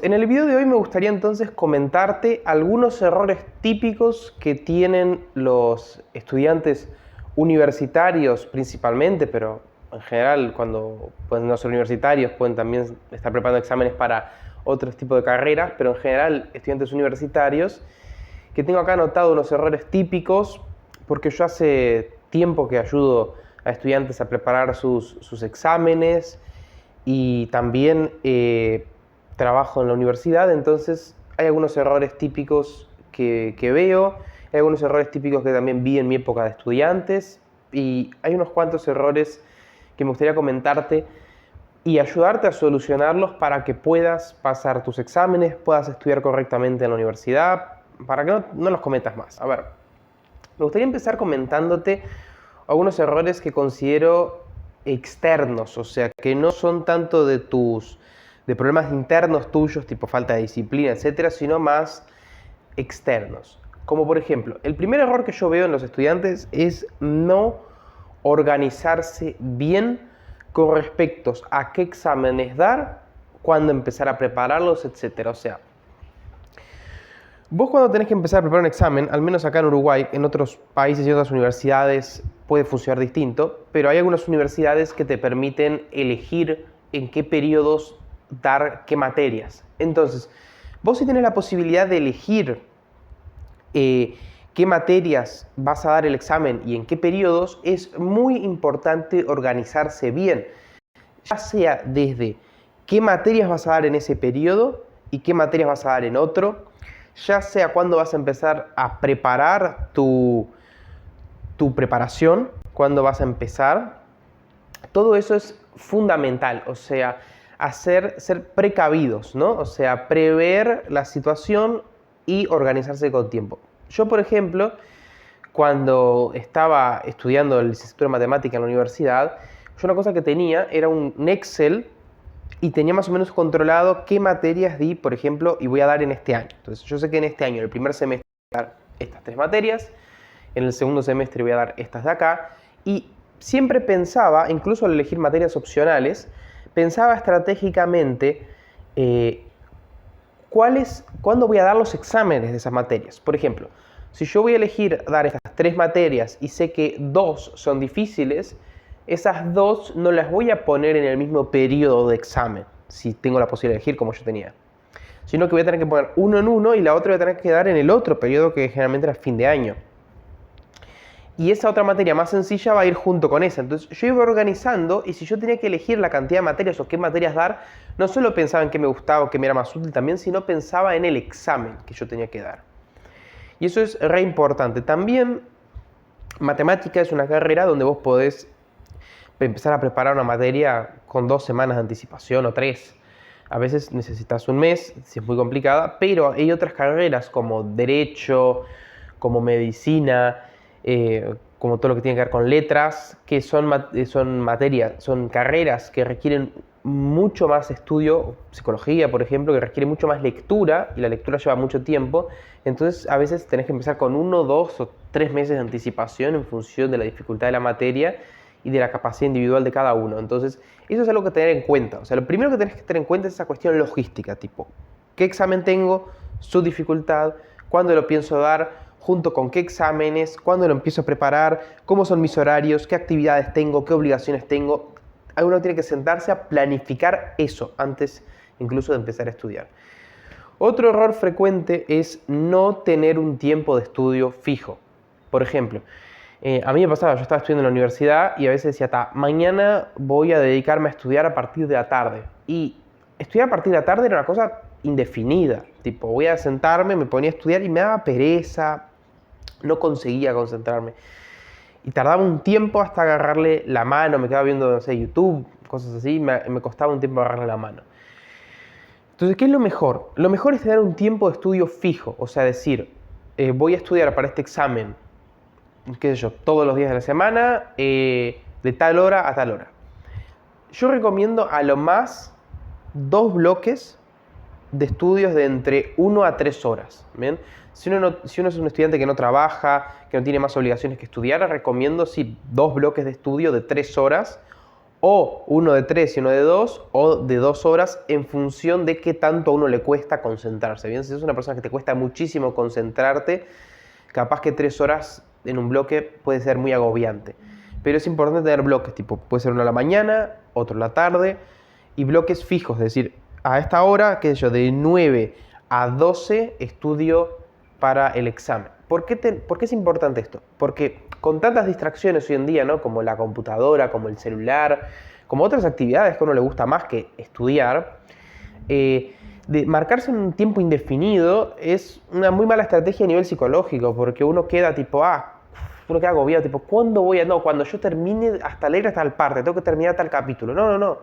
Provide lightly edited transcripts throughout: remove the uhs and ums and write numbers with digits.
En el video de hoy me gustaría entonces comentarte algunos errores típicos que tienen los estudiantes universitarios principalmente, pero en general cuando pueden no ser universitarios pueden también estar preparando exámenes para otros tipos de carreras, pero en general estudiantes universitarios, que tengo acá anotado unos errores típicos porque yo hace tiempo que ayudo a estudiantes a preparar sus exámenes y también trabajo en la universidad, entonces hay algunos errores típicos que veo, hay algunos errores típicos que también vi en mi época de estudiantes y hay unos cuantos errores que me gustaría comentarte y ayudarte a solucionarlos para que puedas pasar tus exámenes, puedas estudiar correctamente en la universidad, para que no los cometas más. A ver, me gustaría empezar comentándote algunos errores que considero externos, o sea, que no son tanto de problemas internos tuyos, tipo falta de disciplina, etcétera, sino más externos. Como por ejemplo, el primer error que yo veo en los estudiantes es no organizarse bien con respecto a qué exámenes dar, cuándo empezar a prepararlos, etcétera. O sea, vos cuando tenés que empezar a preparar un examen, al menos acá en Uruguay, en otros países y otras universidades puede funcionar distinto, pero hay algunas universidades que te permiten elegir en qué periodos dar qué materias. Entonces, vos si tenés la posibilidad de elegir qué materias vas a dar el examen y en qué periodos, es muy importante organizarse bien, ya sea desde qué materias vas a dar en ese periodo y qué materias vas a dar en otro, ya sea cuándo vas a empezar a preparar tu preparación, cuándo vas a empezar. Todo eso es fundamental, o sea, ser precavidos, ¿no? O sea, prever la situación y organizarse con tiempo. Yo, por ejemplo, cuando estaba estudiando el licenciatura de matemática en la universidad, yo una cosa que tenía era un Excel y tenía más o menos controlado qué materias di, por ejemplo, y voy a dar en este año. Entonces, yo sé que en este año, en el primer semestre, voy a dar estas 3 materias, en el segundo semestre voy a dar estas de acá, y siempre pensaba, incluso al elegir materias opcionales, pensaba estratégicamente cuándo voy a dar los exámenes de esas materias. Por ejemplo, si yo voy a elegir dar estas 3 materias y sé que 2 son difíciles, esas 2 no las voy a poner en el mismo periodo de examen, si tengo la posibilidad de elegir como yo tenía. Sino que voy a tener que poner uno en uno y la otra voy a tener que dar en el otro periodo, que generalmente era fin de año. Y esa otra materia más sencilla va a ir junto con esa. Entonces yo iba organizando y si yo tenía que elegir la cantidad de materias o qué materias dar, no solo pensaba en qué me gustaba o qué me era más útil también, sino pensaba en el examen que yo tenía que dar. Y eso es re importante. También matemática es una carrera donde vos podés empezar a preparar una materia con 2 semanas de anticipación o 3. A veces necesitas un mes, si es muy complicada, pero hay otras carreras como derecho, como medicina, como todo lo que tiene que ver con letras, que son materias, son carreras que requieren mucho más estudio, psicología, por ejemplo, que requiere mucho más lectura, y la lectura lleva mucho tiempo, entonces a veces tenés que empezar con 1, 2 o 3 meses de anticipación en función de la dificultad de la materia y de la capacidad individual de cada uno. Entonces, eso es algo que tener en cuenta. O sea, lo primero que tenés que tener en cuenta es esa cuestión logística, tipo, ¿qué examen tengo? Su dificultad, ¿cuándo lo pienso dar? Junto con qué exámenes, cuándo lo empiezo a preparar, cómo son mis horarios, qué actividades tengo, qué obligaciones tengo. Uno tiene que sentarse a planificar eso antes incluso de empezar a estudiar. Otro error frecuente es no tener un tiempo de estudio fijo. Por ejemplo, a mí me pasaba, yo estaba estudiando en la universidad y a veces decía, mañana voy a dedicarme a estudiar a partir de la tarde. Y estudiar a partir de la tarde era una cosa indefinida. Tipo, voy a sentarme, me ponía a estudiar y me daba pereza, no conseguía concentrarme. Y tardaba un tiempo hasta agarrarle la mano, me quedaba viendo, no sé, YouTube, cosas así, me costaba un tiempo agarrarle la mano. Entonces, ¿qué es lo mejor? Lo mejor es tener un tiempo de estudio fijo, o sea, decir, voy a estudiar para este examen, qué sé yo, todos los días de la semana, de tal hora a tal hora. Yo recomiendo a lo más 2 bloques de estudios de entre 1 a 3 horas. ¿Bien? Si uno es un estudiante que no trabaja, que no tiene más obligaciones que estudiar, recomiendo sí 2 bloques de estudio de 3 horas o uno de 3 y uno de 2, o de 2 horas, en función de qué tanto a uno le cuesta concentrarse. Bien, si es una persona que te cuesta muchísimo concentrarte, capaz que 3 horas en un bloque puede ser muy agobiante. Pero es importante tener bloques, tipo, puede ser uno a la mañana, otro a la tarde, y bloques fijos, es decir, a esta hora, qué sé yo, de 9 a 12 estudio para el examen. ¿Por qué es importante esto? Porque con tantas distracciones hoy en día, ¿no? Como la computadora, como el celular, como otras actividades que a uno le gusta más que estudiar, de marcarse un tiempo indefinido es una muy mala estrategia a nivel psicológico, porque uno queda tipo, uno queda agobiado, tipo, ¿cuándo voy a...? No, cuando yo termine hasta leer hasta el parte, tengo que terminar tal capítulo. No, no, no.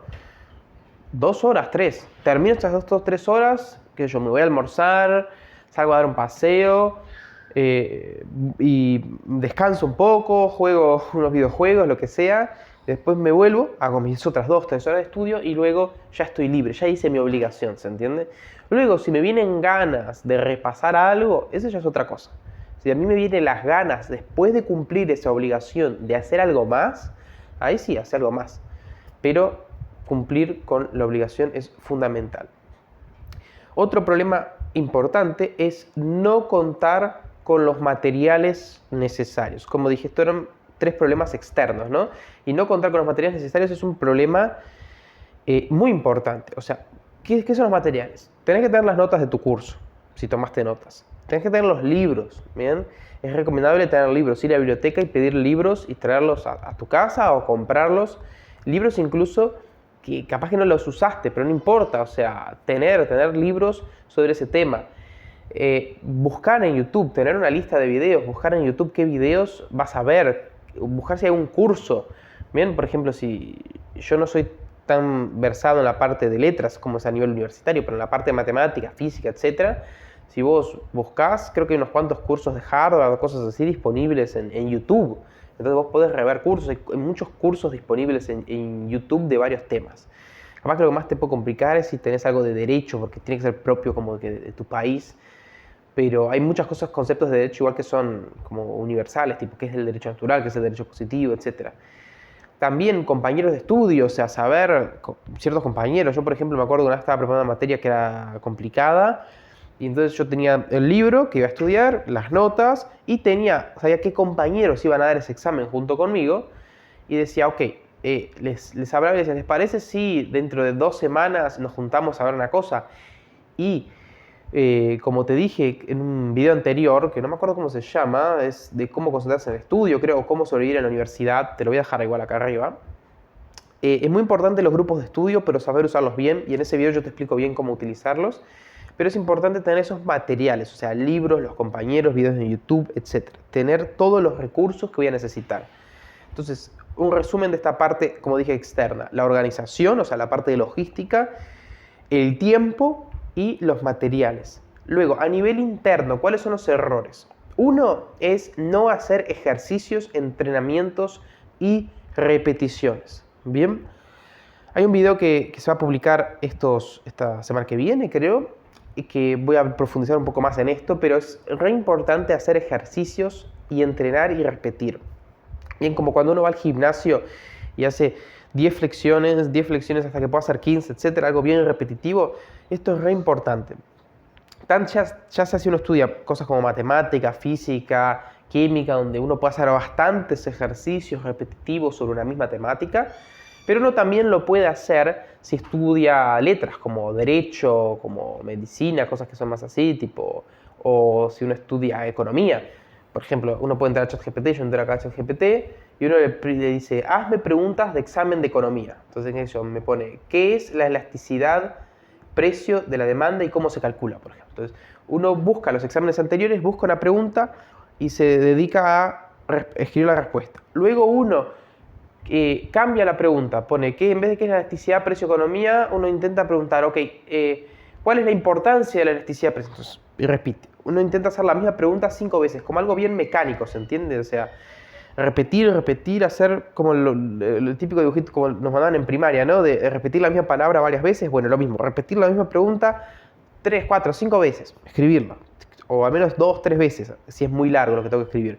2 horas, 3. Termino estas 2 o 3 horas, que yo me voy a almorzar, salgo a dar un paseo, y descanso un poco, juego unos videojuegos, lo que sea. Después me vuelvo, hago mis otras 2 o 3 horas de estudio y luego ya estoy libre, ya hice mi obligación, ¿se entiende? Luego, si me vienen ganas de repasar algo, eso ya es otra cosa. Si a mí me vienen las ganas, después de cumplir esa obligación, de hacer algo más, ahí sí, hacer algo más. Pero cumplir con la obligación es fundamental. Otro problema importante es no contar con los materiales necesarios. Como dije, estos eran 3 problemas externos, ¿no? Y no contar con los materiales necesarios es un problema muy importante. O sea, ¿qué son los materiales? Tenés que tener las notas de tu curso, si tomaste notas. Tenés que tener los libros, ¿bien? Es recomendable tener libros, ir a la biblioteca y pedir libros y traerlos a tu casa o comprarlos. Libros incluso que capaz que no los usaste, pero no importa, o sea, tener libros sobre ese tema. Buscar en YouTube, tener una lista de videos, buscar en YouTube qué videos vas a ver, buscar si hay un curso. Bien, por ejemplo, si yo no soy tan versado en la parte de letras como es a nivel universitario, pero en la parte de matemáticas, física, etc. Si vos buscás, creo que hay unos cuantos cursos de Harvard o cosas así disponibles en YouTube. Entonces vos podés rever cursos, hay muchos cursos disponibles en YouTube de varios temas. Capaz que lo que más te puede complicar es si tenés algo de derecho, porque tiene que ser propio como que de tu país. Pero hay muchas cosas, conceptos de derecho igual que son como universales, tipo qué es el derecho natural, qué es el derecho positivo, etc. También compañeros de estudio, o sea, saber ciertos compañeros. Yo, por ejemplo, me acuerdo que una vez estaba preparando una materia que era complicada, y entonces yo tenía el libro que iba a estudiar, las notas, y sabía qué compañeros iban a dar ese examen junto conmigo, y decía, ok, les hablaba y les decía, ¿les parece si dentro de 2 semanas nos juntamos a ver una cosa? Y como te dije en un video anterior, que no me acuerdo cómo se llama, es de cómo concentrarse en el estudio, creo, o cómo sobrevivir en la universidad, te lo voy a dejar igual acá arriba. Es muy importante los grupos de estudio, pero saber usarlos bien, y en ese video yo te explico bien cómo utilizarlos. Pero es importante tener esos materiales, o sea, libros, los compañeros, videos en YouTube, etc. Tener todos los recursos que voy a necesitar. Entonces, un resumen de esta parte, como dije, externa. La organización, o sea, la parte de logística, el tiempo y los materiales. Luego, a nivel interno, ¿cuáles son los errores? Uno es no hacer ejercicios, entrenamientos y repeticiones. Bien, hay un video que se va a publicar esta semana que viene, creo, y que voy a profundizar un poco más en esto, pero es re importante hacer ejercicios y entrenar y repetir. Bien, como cuando uno va al gimnasio y hace 10 flexiones hasta que pueda hacer 15, etcétera, algo bien repetitivo, esto es re importante. Ya si uno estudia cosas como matemática, física, química, donde uno puede hacer bastantes ejercicios repetitivos sobre una misma temática, pero uno también lo puede hacer si estudia letras como derecho, como medicina, cosas que son más así, tipo, o si uno estudia economía. Por ejemplo, uno puede entrar a ChatGPT, yo entro acá a ChatGPT y uno le dice, hazme preguntas de examen de economía. Entonces eso me pone, ¿qué es la elasticidad, precio de la demanda y cómo se calcula, por ejemplo? Entonces uno busca los exámenes anteriores, busca una pregunta y se dedica a escribir la respuesta. Luego uno cambia la pregunta, pone que en vez de que es la elasticidad, precio, economía, uno intenta preguntar, ok, ¿cuál es la importancia de la elasticidad, precio? Entonces, y repite. Uno intenta hacer la misma pregunta 5 veces, como algo bien mecánico, ¿se entiende? O sea, repetir, hacer como el típico dibujito como nos mandaban en primaria, ¿no? De repetir la misma palabra varias veces, bueno, lo mismo, repetir la misma pregunta 3, 4, 5 veces, escribirla, o al menos 2, 3 veces, si es muy largo lo que tengo que escribir.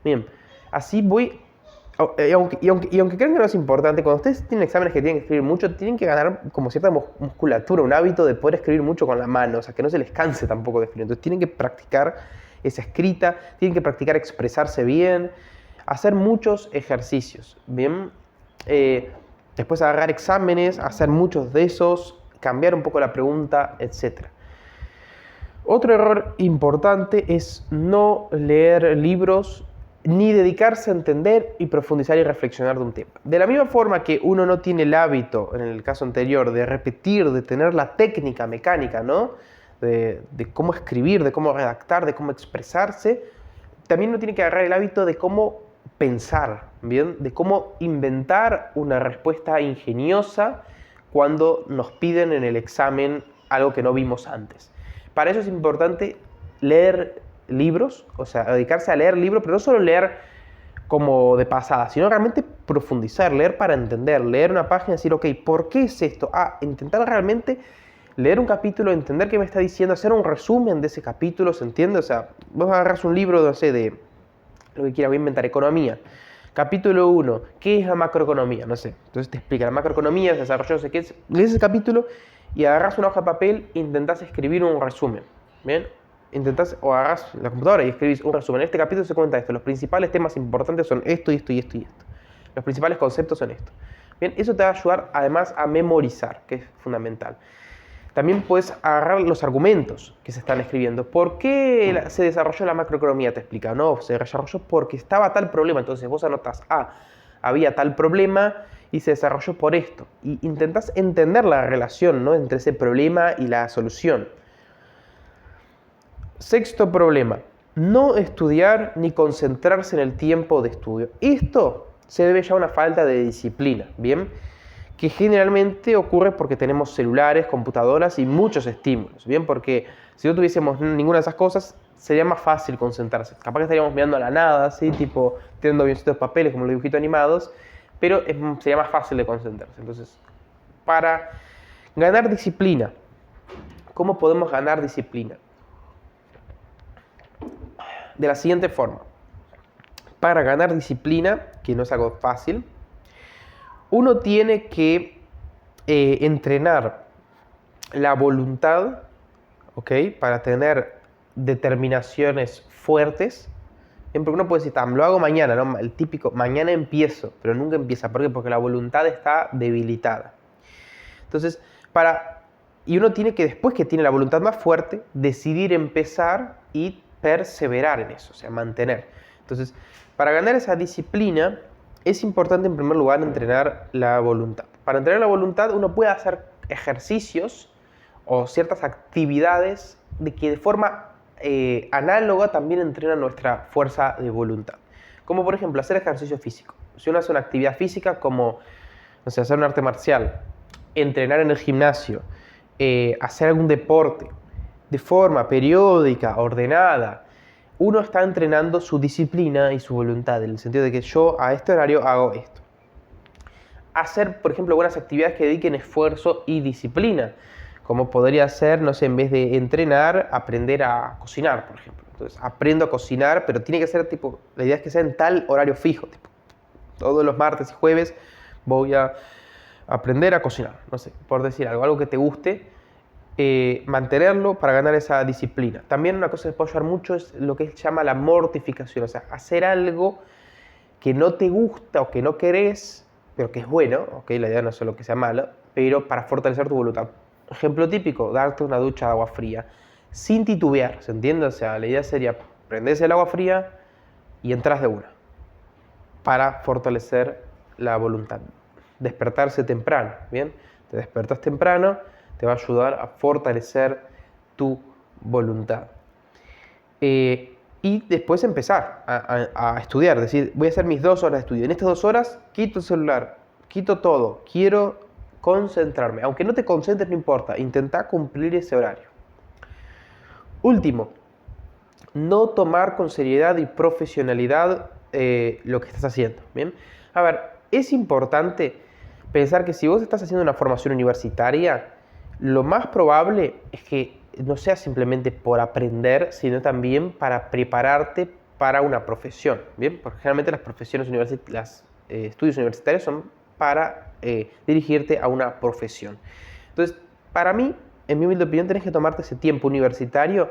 Bien, así voy y aunque crean que no es importante, cuando ustedes tienen exámenes que tienen que escribir mucho, tienen que ganar como cierta musculatura, un hábito de poder escribir mucho con la mano, o sea, que no se les canse tampoco de escribir. Entonces tienen que practicar esa escrita, tienen que practicar expresarse bien, hacer muchos ejercicios, ¿bien? Después agarrar exámenes, hacer muchos de esos, cambiar un poco la pregunta, etc. Otro error importante es no leer libros ni dedicarse a entender y profundizar y reflexionar de un tema. De la misma forma que uno no tiene el hábito, en el caso anterior, de repetir, de tener la técnica mecánica, ¿no? De cómo escribir, de cómo redactar, de cómo expresarse, también uno tiene que agarrar el hábito de cómo pensar, ¿bien? De cómo inventar una respuesta ingeniosa cuando nos piden en el examen algo que no vimos antes. Para eso es importante leer libros, o sea, dedicarse a leer libros, pero no solo leer como de pasada, sino realmente profundizar, leer para entender, leer una página y decir, ok, ¿por qué es esto? Intentar realmente leer un capítulo, entender qué me está diciendo, hacer un resumen de ese capítulo, ¿se entiende? O sea, vos agarras un libro, no sé, de lo que quieras, voy a inventar, economía. Capítulo 1, ¿qué es la macroeconomía? No sé, entonces te explica la macroeconomía, se desarrolló, no sé qué es, lees ese capítulo y agarras una hoja de papel e intentás escribir un resumen, ¿bien? O agarras la computadora y escribís un resumen. En este capítulo se cuenta esto, los principales temas importantes son esto, y esto y esto y esto. Los principales conceptos son esto. Bien, eso te va a ayudar además a memorizar, que es fundamental. También puedes agarrar los argumentos que se están escribiendo. ¿Por qué se desarrolló la macroeconomía? Te explica. No, se desarrolló porque estaba tal problema. Entonces vos anotas, había tal problema y se desarrolló por esto. Y intentás entender la relación, ¿no?, entre ese problema y la solución. Sexto problema, no estudiar ni concentrarse en el tiempo de estudio. Esto se debe ya a una falta de disciplina, ¿bien? Que generalmente ocurre porque tenemos celulares, computadoras y muchos estímulos, ¿bien? Porque si no tuviésemos ninguna de esas cosas, sería más fácil concentrarse. Capaz que estaríamos mirando a la nada, ¿sí? Tipo, teniendo biencitos de papeles como los dibujitos animados, pero sería más fácil de concentrarse. Entonces, para ganar disciplina, ¿cómo podemos ganar disciplina? De la siguiente forma. Para ganar disciplina, que no es algo fácil, uno tiene que entrenar la voluntad, ¿ok?, para tener determinaciones fuertes. Porque uno puede decir, lo hago mañana, ¿no? El típico, mañana empiezo, pero nunca empieza. ¿Por qué? Porque la voluntad está debilitada. Entonces, y uno tiene que, después que tiene la voluntad más fuerte, decidir empezar y perseverar en eso, o sea, mantener. Entonces, para ganar esa disciplina, es importante en primer lugar entrenar la voluntad. Para entrenar la voluntad uno puede hacer ejercicios o ciertas actividades que de forma análoga también entrenan nuestra fuerza de voluntad. Como por ejemplo hacer ejercicio físico. Si uno hace una actividad física como, no sé, hacer un arte marcial, entrenar en el gimnasio, hacer algún deporte de forma periódica, ordenada, uno está entrenando su disciplina y su voluntad, en el sentido de que yo a este horario hago esto. Hacer, por ejemplo, buenas actividades que dediquen esfuerzo y disciplina, como podría ser, no sé, en vez de entrenar, aprender a cocinar, por ejemplo. Entonces, aprendo a cocinar, pero tiene que ser tipo, la idea es que sea en tal horario fijo, tipo, todos los martes y jueves voy a aprender a cocinar, no sé, por decir algo que te guste, mantenerlo para ganar esa disciplina. También una cosa que puede ayudar mucho es lo que se llama la mortificación, o sea, hacer algo que no te gusta o que no querés, pero que es bueno, ¿okay? La idea no es solo que sea malo, pero para fortalecer tu voluntad. Ejemplo típico, darte una ducha de agua fría, sin titubear, ¿se entiende? O sea, la idea sería prenderse el agua fría y entras de una, para fortalecer la voluntad. Despertarse temprano, ¿bien? Te despertas temprano, te va a ayudar a fortalecer tu voluntad. Y después empezar a estudiar, decir, voy a hacer mis 2 horas de estudio. En estas 2 horas quito el celular, quito todo, quiero concentrarme. Aunque no te concentres, no importa, intenta cumplir ese horario. Último, no tomar con seriedad y profesionalidad lo que estás haciendo, ¿bien? A ver, es importante pensar que si vos estás haciendo una formación universitaria, lo más probable es que no sea simplemente por aprender, sino también para prepararte para una profesión, ¿bien? Porque generalmente las profesiones universitarias, estudios universitarios son para dirigirte a una profesión. Entonces, para mí, en mi humilde opinión, tenés que tomarte ese tiempo universitario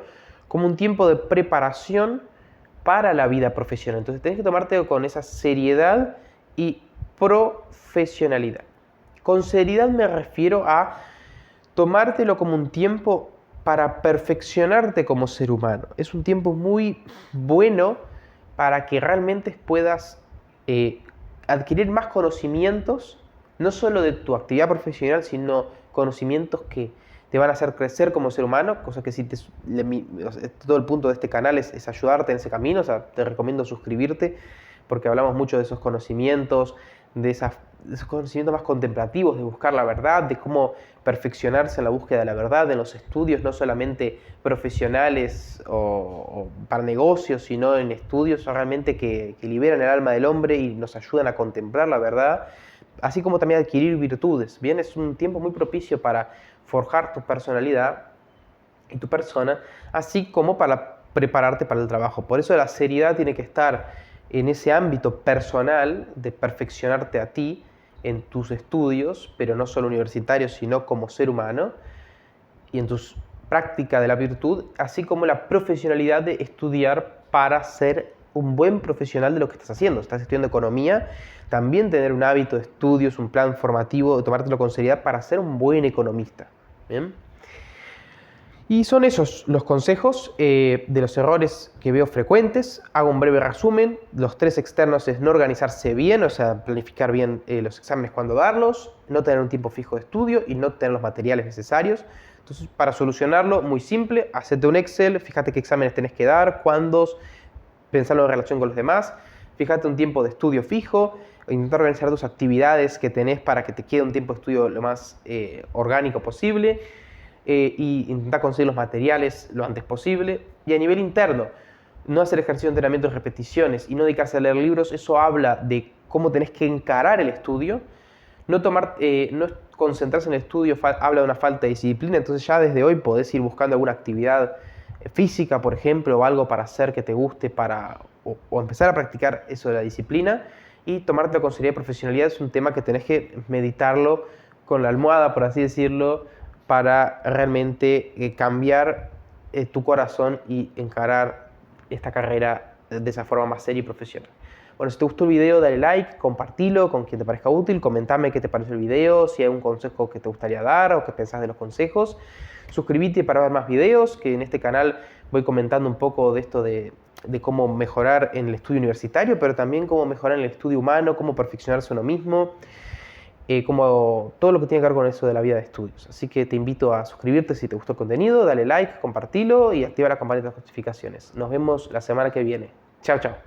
como un tiempo de preparación para la vida profesional. Entonces, tenés que tomarte con esa seriedad y profesionalidad. Con seriedad me refiero a tomártelo como un tiempo para perfeccionarte como ser humano. Es un tiempo muy bueno para que realmente puedas adquirir más conocimientos, no solo de tu actividad profesional, sino conocimientos que te van a hacer crecer como ser humano, cosa que todo el punto de este canal es ayudarte en ese camino. O sea, te recomiendo suscribirte porque hablamos mucho de esos conocimientos, de esos conocimientos más contemplativos, de buscar la verdad, de cómo perfeccionarse en la búsqueda de la verdad, en los estudios no solamente profesionales o para negocios, sino en estudios realmente que liberan el alma del hombre y nos ayudan a contemplar la verdad, así como también adquirir virtudes. Bien, es un tiempo muy propicio para forjar tu personalidad y tu persona, así como para prepararte para el trabajo. Por eso la seriedad tiene que estar en ese ámbito personal de perfeccionarte a ti en tus estudios, pero no solo universitarios, sino como ser humano, y en tus prácticas de la virtud, así como la profesionalidad de estudiar para ser un buen profesional de lo que estás haciendo. Estás estudiando economía, también tener un hábito de estudios, un plan formativo, de tomártelo con seriedad para ser un buen economista. ¿Bien? Y son esos los consejos de los errores que veo frecuentes. Hago un breve resumen. Los 3 externos es no organizarse bien, o sea, planificar bien los exámenes cuando darlos, no tener un tiempo fijo de estudio y no tener los materiales necesarios. Entonces, para solucionarlo, muy simple, hacete un Excel, fíjate qué exámenes tenés que dar, cuándos, pensarlo en relación con los demás, fíjate un tiempo de estudio fijo, intentar organizar tus actividades que tenés para que te quede un tiempo de estudio lo más orgánico posible. Y intentar conseguir los materiales lo antes posible. Y a nivel interno, no hacer ejercicio de entrenamiento de repeticiones y no dedicarse a leer libros, eso habla de cómo tenés que encarar el estudio. No concentrarse en el estudio habla de una falta de disciplina, entonces ya desde hoy podés ir buscando alguna actividad física, por ejemplo, o algo para hacer que te guste, o empezar a practicar eso de la disciplina. Y tomártelo con seriedad y profesionalidad es un tema que tenés que meditarlo con la almohada, por así decirlo, para realmente cambiar tu corazón y encarar esta carrera de esa forma más seria y profesional. Bueno, si te gustó el video, dale like, compartilo con quien te parezca útil, comentame qué te pareció el video, si hay un consejo que te gustaría dar o qué pensás de los consejos. Suscríbete para ver más videos, que en este canal voy comentando un poco de esto de cómo mejorar en el estudio universitario, pero también cómo mejorar en el estudio humano, cómo perfeccionarse uno mismo, como todo lo que tiene que ver con eso de la vida de estudios. Así que te invito a suscribirte si te gustó el contenido, dale like, compartilo y activa la campanita de notificaciones. Nos vemos la semana que viene. Chao, chao.